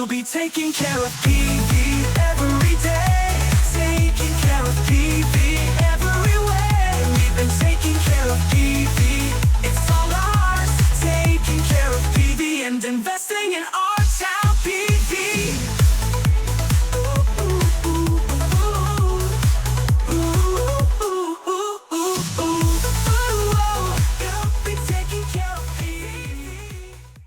We'll be taking care of PV every day. Taking care of PV everywhere. We've been taking care of PV. It's all ours. Taking care of PV and investing in our town, PV.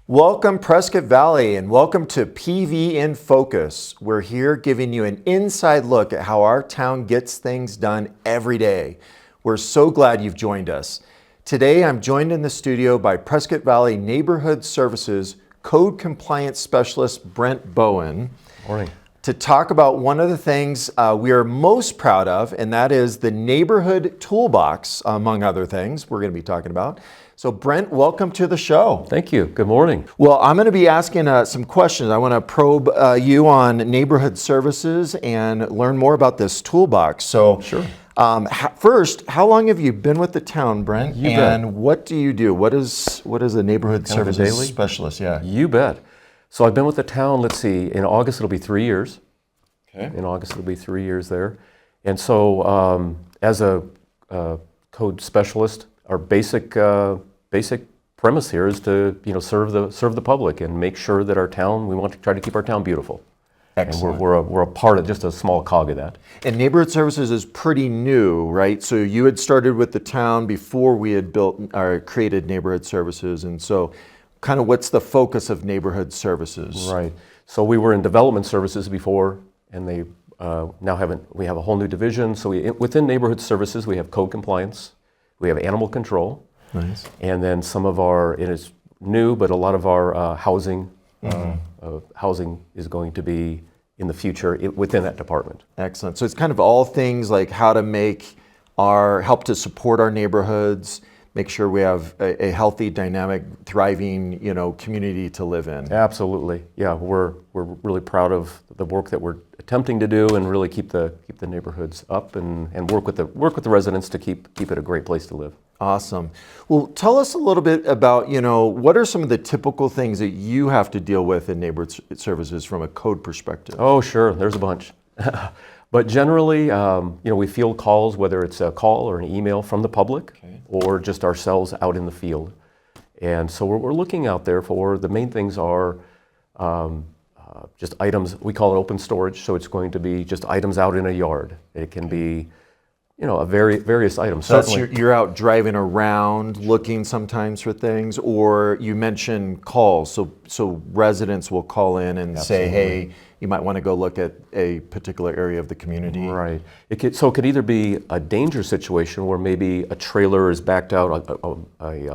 Welcome Prescott Valley and welcome to PV in Focus. We're here giving you an inside look at how our town gets things done every day. We're so glad you've joined us. Today I'm joined in the studio by Prescott Valley Neighborhood Services Code Compliance Specialist Brent Bowen. Morning. To talk about one of the things we are most proud of, and that is the Neighborhood Toolbox, among other things we're going to be talking about. So Brent, welcome to the show. Thank you. Good morning. Well, I'm going to be asking some questions. I want to probe you on neighborhood services and learn more about this toolbox. So, Sure. First, how long have you been with the town, Brent? You bet. And what do you do? What is a neighborhood Kind of a services daily? specialist? Yeah. You bet. So I've been with the town, let's see, in August it'll be 3 years. Okay. In August it'll be 3 years there. And so as a code specialist, our basic premise here is to serve the public and make sure that our town, we want to try to keep our town beautiful. Excellent. And we're a part of just a small cog of that. And neighborhood services is pretty new, right? So you had started with the town before we had built or created neighborhood services, and so kind of what's the focus of neighborhood services? Right. So we were in development services before, and they we have a whole new division. So within neighborhood services, we have code compliance, we have animal control, Nice. and then some of our, it is new, but a lot of our housing is going to be in the future within that department. Excellent. So it's kind of all things like how to help to support our neighborhoods, make sure we have a healthy, dynamic, thriving, community to live in. Absolutely. Yeah, we're really proud of the work that we're attempting to do and really keep the neighborhoods up and work with the residents to keep it a great place to live. Awesome. Well, tell us a little bit about, what are some of the typical things that you have to deal with in neighborhood services from a code perspective? Oh, sure. There's a bunch. But generally, we field calls, whether it's a call or an email from the public, Okay. or just ourselves out in the field. And so we're looking out there for, the main things are just items, we call it open storage, so it's going to be just items out in a yard. It can be, various items. So that's Certainly- you're out driving around looking sometimes for things, or you mentioned calls. So residents will call in and say, hey, you might want to go look at a particular area of the community. Right. It could either be a danger situation where maybe a trailer is backed out, a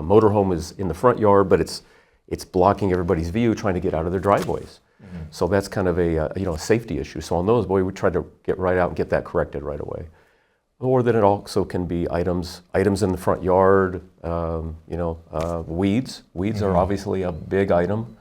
motorhome is in the front yard, but it's blocking everybody's view trying to get out of their driveways. Mm-hmm. So that's kind of a safety issue. So on those, we try to get right out and get that corrected right away. Or then it also can be items in the front yard, weeds. Weeds are obviously a big item.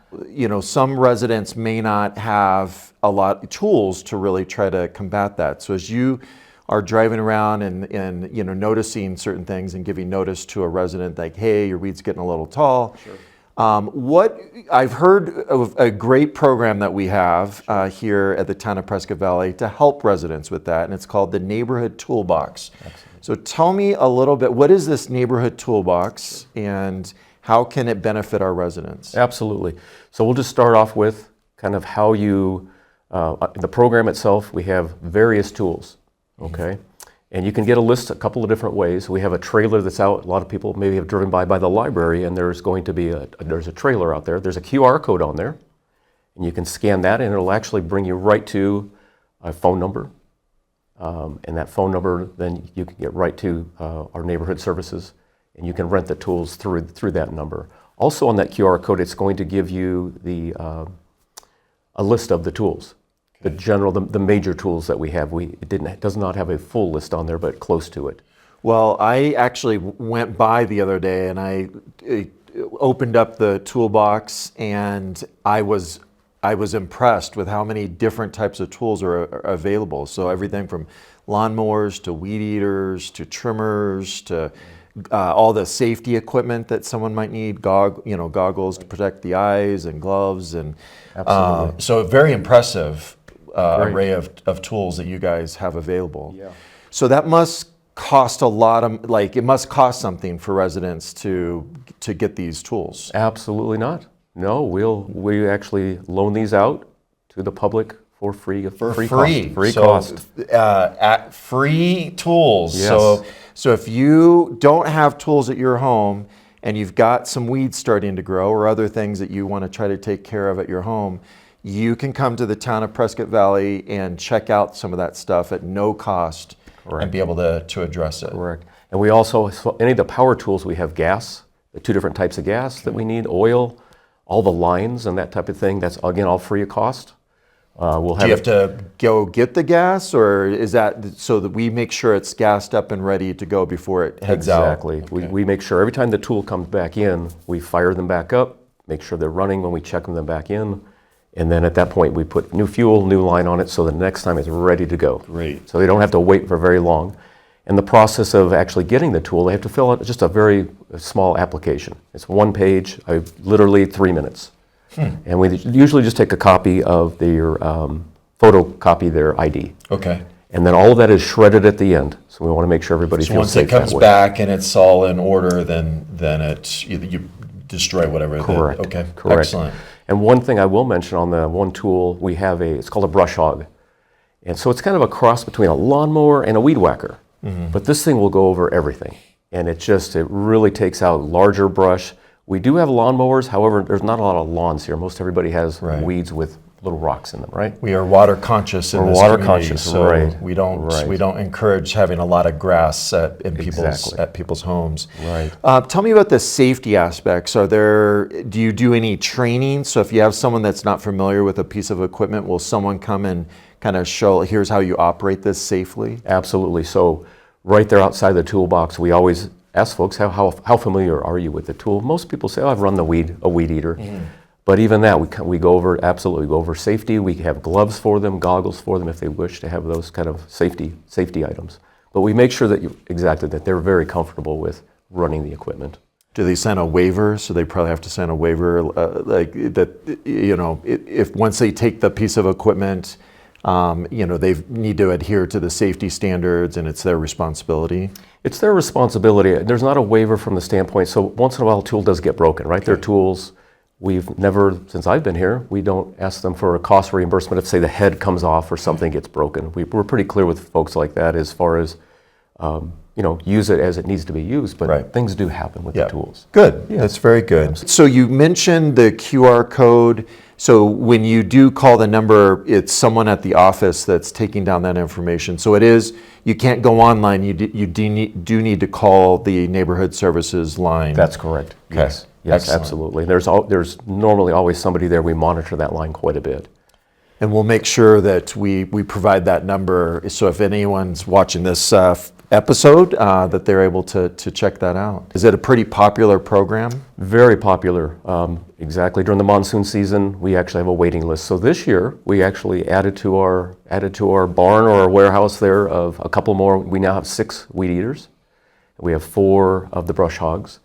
Some residents may not have a lot of tools to really try to combat that. So as you are driving around and noticing certain things and giving notice to a resident like, hey, your weed's getting a little tall. Sure. What I've heard of a great program that we have here at the town of Prescott Valley to help residents with that, and it's called the Neighborhood Toolbox. Excellent. So tell me a little bit, what is this Neighborhood Toolbox and how can it benefit our residents? Absolutely. So we'll just start off with kind of how in the program itself, we have various tools, okay? And you can get a list a couple of different ways. We have a trailer that's out. A lot of people maybe have driven by the library, and there's going to be there's a trailer out there. There's a QR code on there, and you can scan that, and it'll actually bring you right to a phone number. And that phone number, then you can get right to our neighborhood services, and you can rent the tools through that number. Also on that QR code, it's going to give you a list of the tools. The major tools that we have. It does not have a full list on there, but close to it. Well, I actually went by the other day and I opened up the toolbox, and I was impressed with how many different types of tools are available. So everything from lawnmowers to weed eaters to trimmers to all the safety equipment that someone might need, goggles to protect the eyes and gloves, and Absolutely. so a very impressive Great. array of tools that you guys have available. Yeah. So that must cost a lot of, like, it must cost something for residents to get these tools. Absolutely not. No, we actually loan these out to the public for free. Free So, cost. At free tools. Yes. So if you don't have tools at your home and you've got some weeds starting to grow or other things that you want to try to take care of at your home, you can come to the town of Prescott Valley and check out some of that stuff at no cost. Correct. And be able to address it. Correct. And we also, so any of the power tools, we have gas, the 2 different types of gas that we need, oil, all the lines and that type of thing. That's, again, all free of cost. We'll Do you have to go get the gas, or is that so that we make sure it's gassed up and ready to go before it heads out? Exactly. We make sure every time the tool comes back in, we fire them back up, make sure they're running when we check them back in. And then at that point, we put new fuel, new line on it, so the next time it's ready to go. Great. So they don't have to wait for very long. And the process of actually getting the tool, they have to fill out just a very small application. It's 1 page, literally 3 minutes. And we usually just take a copy of their, photocopy their ID. Okay. And then all of that is shredded at the end. So we want to make sure everybody So feels once safe it comes that way. back and it's all in order, then you destroy whatever. Correct. Okay. Correct. Excellent. And one thing I will mention on the one tool, we have it's called a brush hog. And so it's kind of a cross between a lawnmower and a weed whacker. But this thing will go over everything. And it really takes out larger brush. We do have lawnmowers, however, there's not a lot of lawns here. Most everybody has Right. weeds with little rocks in them, right? We are water conscious in We're this water community, conscious, so right, we don't right. we don't encourage having a lot of grass Exactly. at people's homes. Right. Tell me about the safety aspects. Do you do any training? So if you have someone that's not familiar with a piece of equipment, will someone come and kind of show, here's how you operate this safely? Absolutely. So right there outside the toolbox, we always ask folks, how familiar are you with the tool? Most people say, oh, I've run a weed eater. But even that, we go over safety. We have gloves for them, goggles for them if they wish to have those kind of safety items. But we make sure that they're very comfortable with running the equipment. Do they sign a waiver? So they probably have to sign a waiver, like that. If once they take the piece of equipment, they need to adhere to the safety standards, and it's their responsibility. It's their responsibility. There's not a waiver from the standpoint. So once in a while, a tool does get broken, right? They're tools. We've never, since I've been here, we don't ask them for a cost reimbursement if, say, the head comes off or something gets broken. We're pretty clear with folks like that as far as, use it as it needs to be used, but Right. things do happen with the tools. Good. That's very good. So you mentioned the QR code. So when you do call the number, it's someone at the office that's taking down that information. So it is, you can't go online. You do need to call the neighborhood services line. That's correct. Okay. Yes, Excellent. absolutely. There's normally always somebody there. We monitor that line quite a bit. And we'll make sure that we provide that number. So if anyone's watching this episode, that they're able to check that out. Is it a pretty popular program? Very popular. Exactly. During the monsoon season, we actually have a waiting list. So this year, we actually added to our barn or our warehouse there of a couple more. We now have 6 weed eaters. We have 4 of the brush hogs.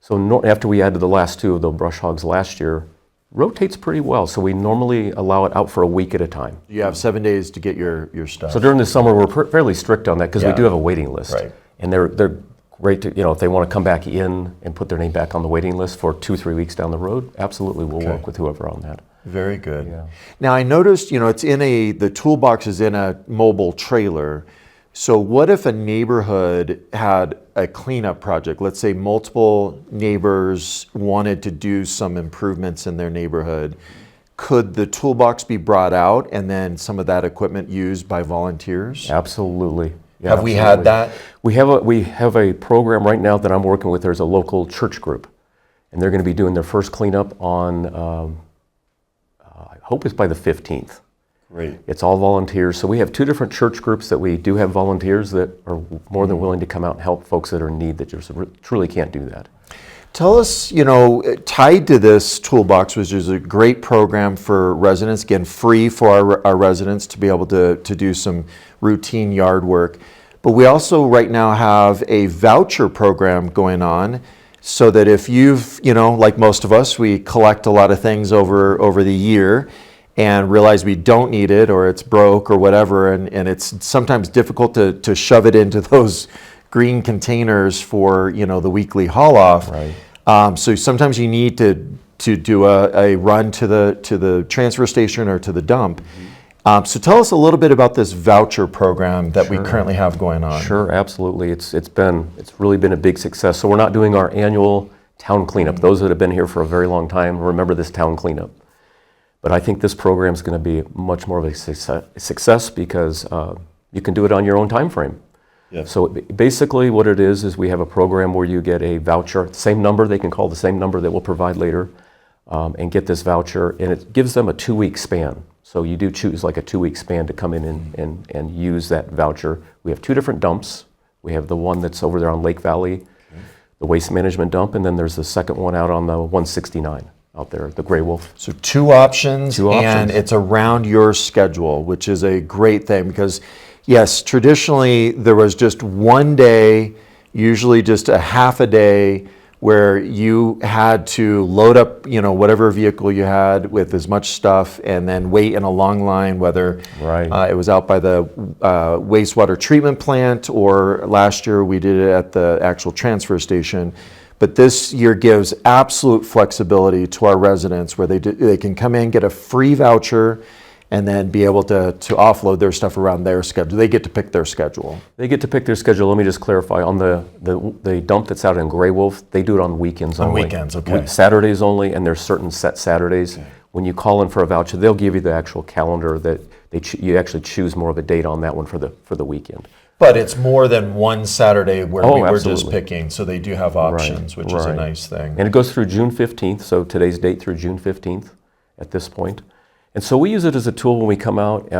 So after we added the last 2 of the brush hogs last year, rotates pretty well. So we normally allow it out for a week at a time. You have 7 days to get your stuff. So during the summer, we're fairly strict on that because we do have a waiting list. Right. And they're great to, if they want to come back in and put their name back on the waiting list for 2-3 weeks down the road, absolutely we'll work with whoever on that. Very good. Yeah. Now I noticed, it's the toolbox is in a mobile trailer. So what if a neighborhood had a cleanup project? Let's say multiple neighbors wanted to do some improvements in their neighborhood. Could the toolbox be brought out and then some of that equipment used by volunteers? Absolutely. Yeah, Have we had that? We have a program right now that I'm working with. There's a local church group, and they're going to be doing their first cleanup on, I hope it's by the 15th. Great. It's all volunteers. So we have 2 different church groups that we do have volunteers that are more than willing to come out and help folks that are in need that just truly can't do that. Tell us, tied to this toolbox, which is a great program for residents, again, free for our residents to be able to do some routine yard work. But we also right now have a voucher program going on, so that if you've, like most of us, we collect a lot of things over the year and realize we don't need it, or it's broke or whatever, and it's sometimes difficult to shove it into those green containers for the weekly haul off. Right. So sometimes you need to do a run to the transfer station or to the dump. So tell us a little bit about this voucher program that we currently have going on. Sure, absolutely. It's really been a big success. So we're not doing our annual town cleanup. Those that have been here for a very long time remember this town cleanup. But I think this program is going to be much more of a success because you can do it on your own time frame. Yeah. So basically what it is we have a program where you get a voucher, same number, they can call the same number that we'll provide later, and get this voucher, and it gives them a 2-week span. So you do choose like a 2-week span to come in and use that voucher. We have 2 different dumps. We have the one that's over there on Lake Valley, the waste management dump, and then there's the second one out on the 169 out there, the Gray Wolf. So 2 options, and it's around your schedule, which is a great thing because, yes, traditionally there was just one day, usually just a half a day, where you had to load up, whatever vehicle you had with as much stuff and then wait in a long line, whether it was out by the wastewater treatment plant, or last year we did it at the actual transfer station. But this year gives absolute flexibility to our residents where they can come in, get a free voucher, and then be able to offload their stuff around their schedule. They get to pick their schedule. They get to pick their schedule. Let me just clarify. On the dump that's out in Gray Wolf, they do it on weekends only. On weekends, okay. Saturdays only, and there's certain set Saturdays. Okay. When you call in for a voucher, they'll give you the actual calendar that you actually choose more of a date on that one for the weekend. But it's more than one Saturday where we were absolutely. just picking, so they do have options, which is a nice thing. And it goes through June 15th, so today's date through June 15th at this point. And so we use it as a tool when we come out.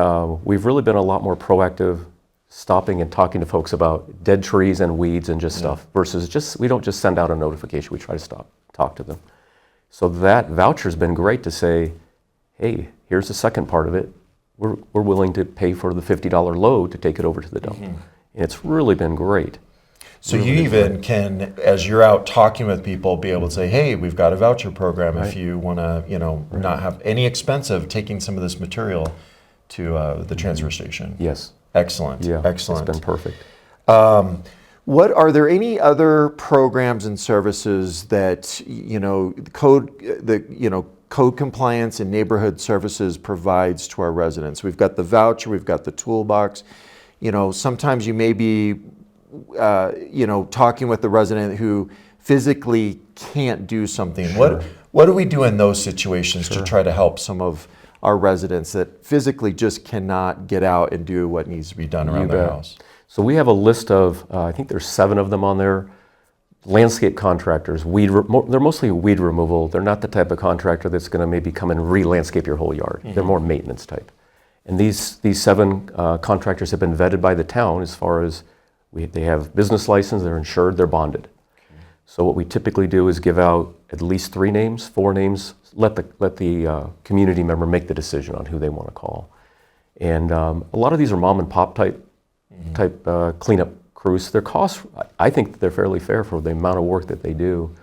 We've really been a lot more proactive, stopping and talking to folks about dead trees and weeds and just stuff, versus we don't just send out a notification, we try to talk to them. So that voucher's been great to say, hey, here's the second part of it. We're willing to pay for the $50 load to take it over to the dump. And it's really been great. So you even can, as you're out talking with people, be able to say, hey, we've got a voucher program if you want to, not have any expense of taking some of this material to the transfer station. Yes. Excellent. Yeah, excellent. It's been perfect. What are there any other programs and services that, code compliance and neighborhood services provides to our residents? We've got the voucher, we've got the toolbox. Sometimes you may be talking with the resident who physically can't do something. Sure. What do we do in those situations to try to help some of our residents that physically just cannot get out and do what needs to be done around their house? So we have a list of, I think there's 7 of them on there. Landscape contractors, they're mostly weed removal. They're not the type of contractor that's going to maybe come and re-landscape your whole yard. They're more maintenance type. And these 7 contractors have been vetted by the town as far as they have business license, they're insured, they're bonded. Okay. So what we typically do is give out at least 3 names, 4 names, let the community member make the decision on who they want to call. And a lot of these are mom and pop type cleanup crews. Their costs, I think they're fairly fair for the amount of work that they do.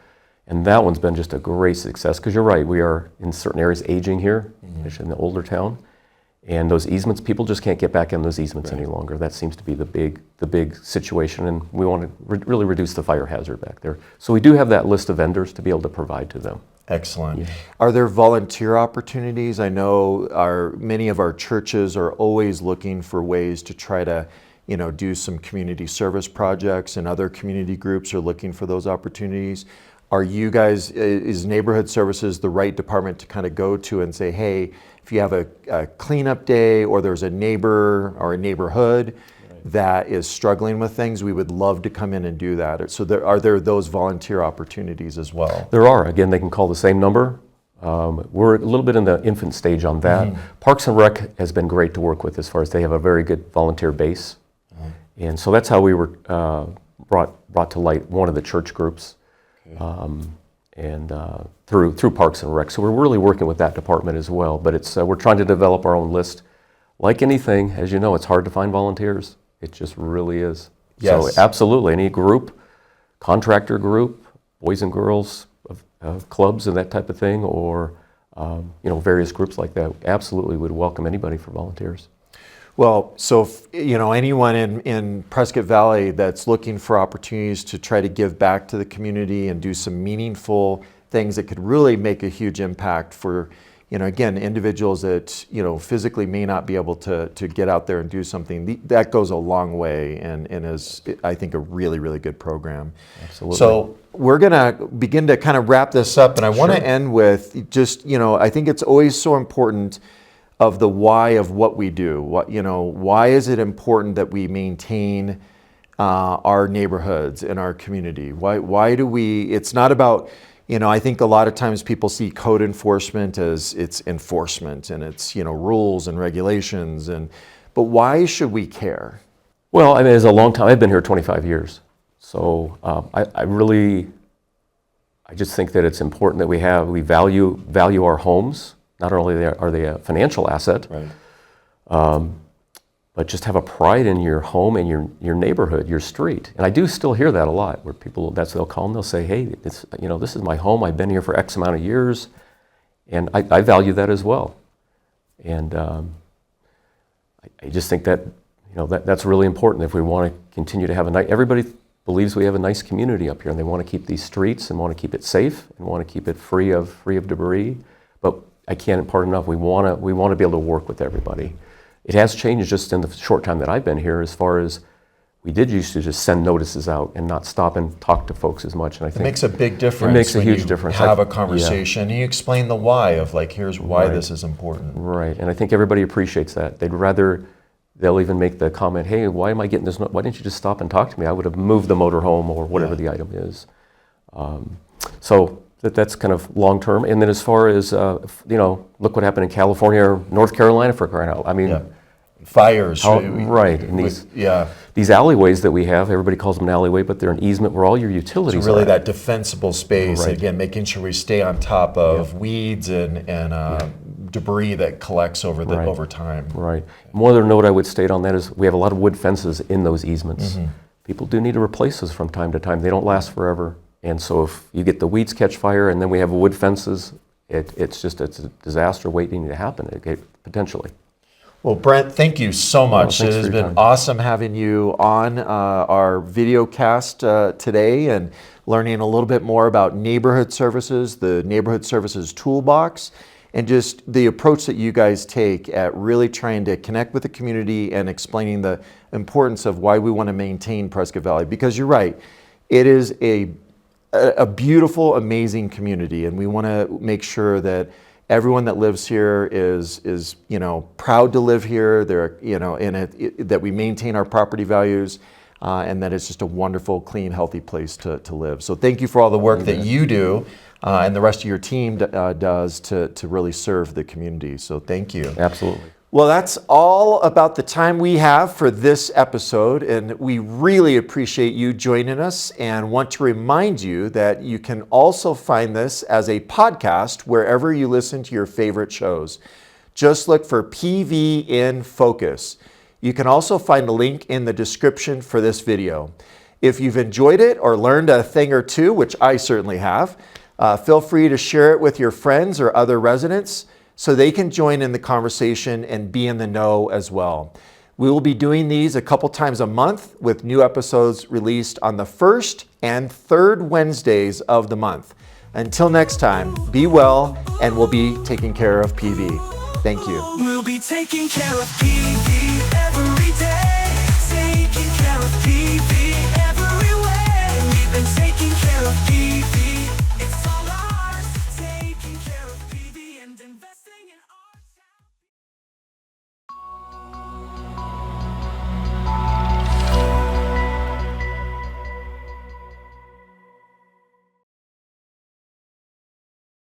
And that one's been just a great success, because you're right, we are in certain areas aging here, especially in the older town. And those easements, people just can't get back in those easements any longer. That seems to be the big situation, and we want to really reduce the fire hazard back there. So we do have that list of vendors to be able to provide to them. Excellent. Yeah. Are there volunteer opportunities? I know many of our churches are always looking for ways to try to, do some community service projects, and other community groups are looking for those opportunities. Are you guys, is Neighborhood Services the right department to kind of go to and say, hey, if you have a cleanup day, or there's a neighbor or a neighborhood that is struggling with things, we would love to come in and do that. So are there those volunteer opportunities as well? There are. Again, they can call the same number. We're a little bit in the infant stage on that. Parks and Rec has been great to work with, as far as they have a very good volunteer base. And so that's how we were brought to light one of the church groups. Through Parks and Rec. So we're really working with that department as well. But we're trying to develop our own list. Like anything, as you know, it's hard to find volunteers. It just really is. Yes. So absolutely, any group, contractor group, boys and girls clubs and that type of thing, or various groups like that, absolutely would welcome anybody for volunteers. Well, so anyone in Prescott Valley that's looking for opportunities to try to give back to the community and do some meaningful things that could really make a huge impact for, again, individuals that, physically may not be able to get out there and do something, that goes a long way and is, I think, a really, really good program. Absolutely. So we're going to begin to kind of wrap this up, and I want to end with just, I think it's always so important of the why of what we do. Why is it important that we maintain our neighborhoods and our community? Why do we, it's not about, I think a lot of times people see code enforcement as it's enforcement and it's, rules and regulations, but why should we care? Well, I mean, it's a long time. I've been here 25 years. So I just think that it's important that we value our homes. Not only are they a financial asset, Right. But just have a pride in your home and your neighborhood, your street. And I do still hear that a lot, where people, they'll call and they'll say, hey, this is my home. I've been here for X amount of years, and I value that as well. And I just think that that's really important if we want to continue to have everybody believes we have a nice community up here, and they want to keep these streets and want to keep it safe and want to keep it free of debris. But I can't impart enough. We want to be able to work with everybody. It has changed just in the short time that I've been here, as far as we did used to just send notices out and not stop and talk to folks as much. And I think It makes a big difference. It makes a when huge you difference. Have a conversation and you explain the why of here's why Right. this is important. Right, and I think everybody appreciates that. They'll even make the comment, hey, why am I getting this? Why didn't you just stop and talk to me? I would have moved the motorhome or whatever the item is. So that's kind of long term. And then as far as, look what happened in California or North Carolina, for crying out. I mean, Yeah. Fires. right. And these alleyways that we have, everybody calls them an alleyway, but they're an easement where all your utilities It's really are. that defensible space. Right. Again, making sure we stay on top of weeds and debris that collects over time. Right. One other note I would state on that is we have a lot of wood fences in those easements. Mm-hmm. People do need to replace those from time to time. They don't last forever. And so if you get the weeds catch fire and then we have wood fences, it's a disaster waiting to happen, potentially. Well, Brent, thank you so much. It thanks has for your been time. awesome having you on our video cast today and learning a little bit more about neighborhood services, the Neighborhood Services Toolbox, and just the approach that you guys take at really trying to connect with the community and explaining the importance of why we want to maintain Prescott Valley. Because you're right, it is a beautiful, amazing community, and we want to make sure that everyone that lives here is proud to live here. They're that we maintain our property values, and that it's just a wonderful, clean, healthy place to live. So thank you for all the work that you do and the rest of your team does to really serve the community. So thank you. Absolutely. Well, that's all about the time we have for this episode, and we really appreciate you joining us and want to remind you that you can also find this as a podcast wherever you listen to your favorite shows. Just look for PV in Focus. You can also find a link in the description for this video. If you've enjoyed it or learned a thing or two, which I certainly have, feel free to share it with your friends or other residents, so they can join in the conversation and be in the know as well. We will be doing these a couple times a month with new episodes released on the first and third Wednesdays of the month. Until next time, be well, and we'll be taking care of PV. Thank you. We'll be taking care of PV.